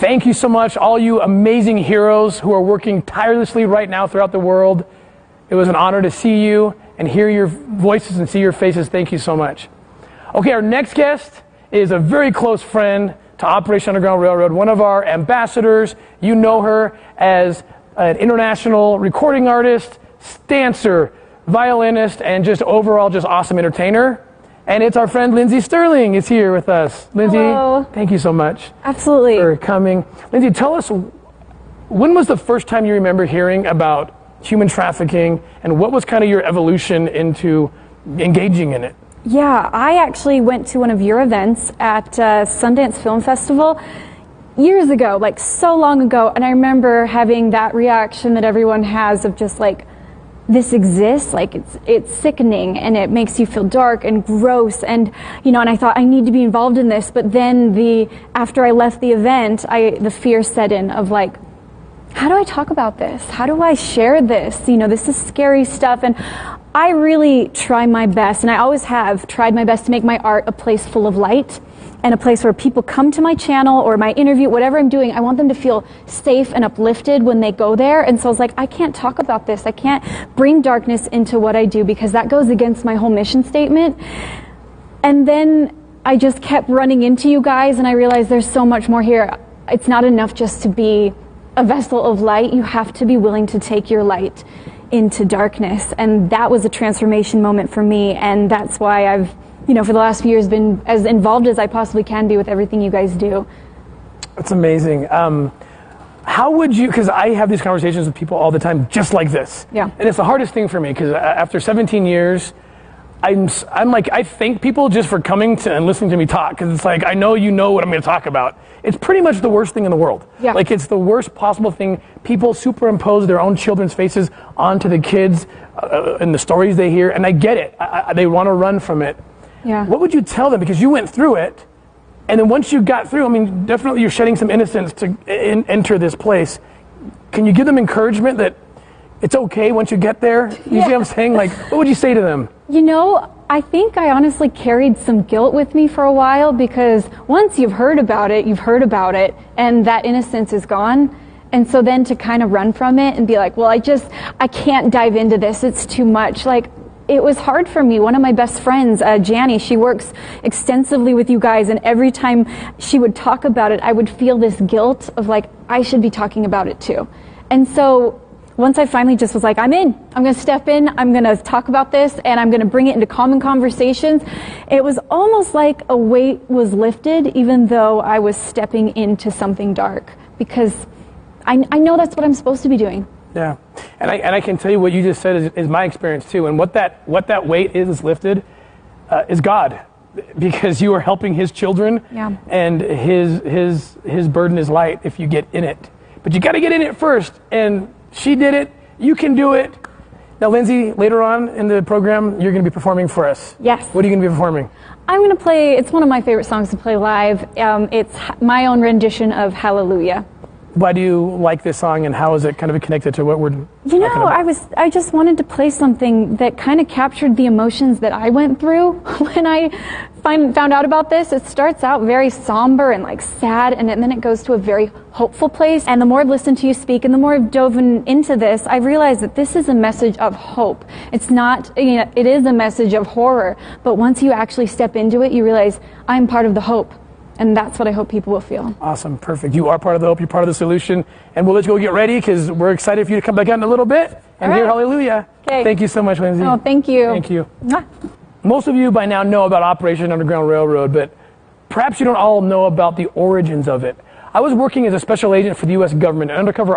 Thank you so much, all you amazing heroes who are working tirelessly right now throughout the world. It was an honor to see you and hear your voices and see your faces. Thank you so much. Okay, our next guest is a very close friend to Operation Underground Railroad, one of our ambassadors. You know her as an international recording artist, dancer, violinist, and just overall just awesome entertainer. And it's our friend Lindsey Stirling is here with us. Lindsey, hello. Thank you so much. Absolutely. For coming. Lindsey, tell us, when was the first time you remember hearing about human trafficking, and what was kind of your evolution into engaging in it? Yeah, I actually went to one of your events at Sundance Film Festival years ago, like so long ago, and I remember having that reaction that everyone has of just like, this exists, like it's sickening and it makes you feel dark and gross, and and I thought I need to be involved in this, but then after I left the event, the fear set in of like, how do I talk about this? How do I share this? This is scary stuff, and I really try my best, and I always have tried my best to make my art a place full of light and a place where people come to my channel or my interview, whatever I'm doing, I want them to feel safe and uplifted when they go there. And so I was like, I can't talk about this. I can't bring darkness into what I do because that goes against my whole mission statement. And then I just kept running into you guys, and I realized there's so much more here. It's not enough just to be a vessel of light. You have to be willing to take your light into darkness. And that was a transformation moment for me. And that's why I've, for the last few years been as involved as I possibly can be with everything you guys do. That's amazing. How would you, because I have these conversations with people all the time just like this. Yeah. And it's the hardest thing for me because after 17 years, I'm like, I thank people just for coming to and listening to me talk, because it's like, I know you know what I'm going to talk about. It's pretty much the worst thing in the world. Yeah. Like, it's the worst possible thing. People superimpose their own children's faces onto the kids and the stories they hear, and I get it. They want to run from it. Yeah. What would you tell them? Because you went through it, and then once you got through, I mean, definitely you're shedding some innocence to enter this place. Can you give them encouragement that it's okay once you get there? You see what I'm saying? Like, what would you say to them? I think I honestly carried some guilt with me for a while, because once you've heard about it, and that innocence is gone. And so then to kind of run from it and be like, well, I can't dive into this. It's too much. Like, it was hard for me. One of my best friends, Janie, she works extensively with you guys, and every time she would talk about it, I would feel this guilt of like, I should be talking about it too. And so once I finally just was like, I'm going to step in, I'm going to talk about this, and I'm going to bring it into common conversations. It was almost like a weight was lifted, even though I was stepping into something dark, because I know that's what I'm supposed to be doing. Yeah, and I can tell you what you just said is my experience too, and what that weight is lifted is God, because you are helping His children, and His burden is light if you get in it. But you got to get in it first, and she did it. You can do it. Now, Lindsey, later on in the program, you're going to be performing for us. Yes. What are you going to be performing? I'm going to play. It's one of my favorite songs to play live. It's my own rendition of Hallelujah. Why do you like this song, and how is it kind of connected to what we're talking about? I just wanted to play something that kind of captured the emotions that I went through when I found out about this. It starts out very somber and like sad, and then it goes to a very hopeful place. And the more I've listened to you speak, and the more I've dove into this, I've realized that this is a message of hope. It's not, it is a message of horror, but once you actually step into it, you realize I'm part of the hope. And that's what I hope people will feel. Awesome, perfect. You are part of the hope, you're part of the solution. And we'll let you go get ready, because we're excited for you to come back out in a little bit and hear Hallelujah. Okay. Thank you so much, Lindsey. Oh, thank you. Thank you. Mwah. Most of you by now know about Operation Underground Railroad, but perhaps you don't all know about the origins of it. I was working as a special agent for the U.S. government, an undercover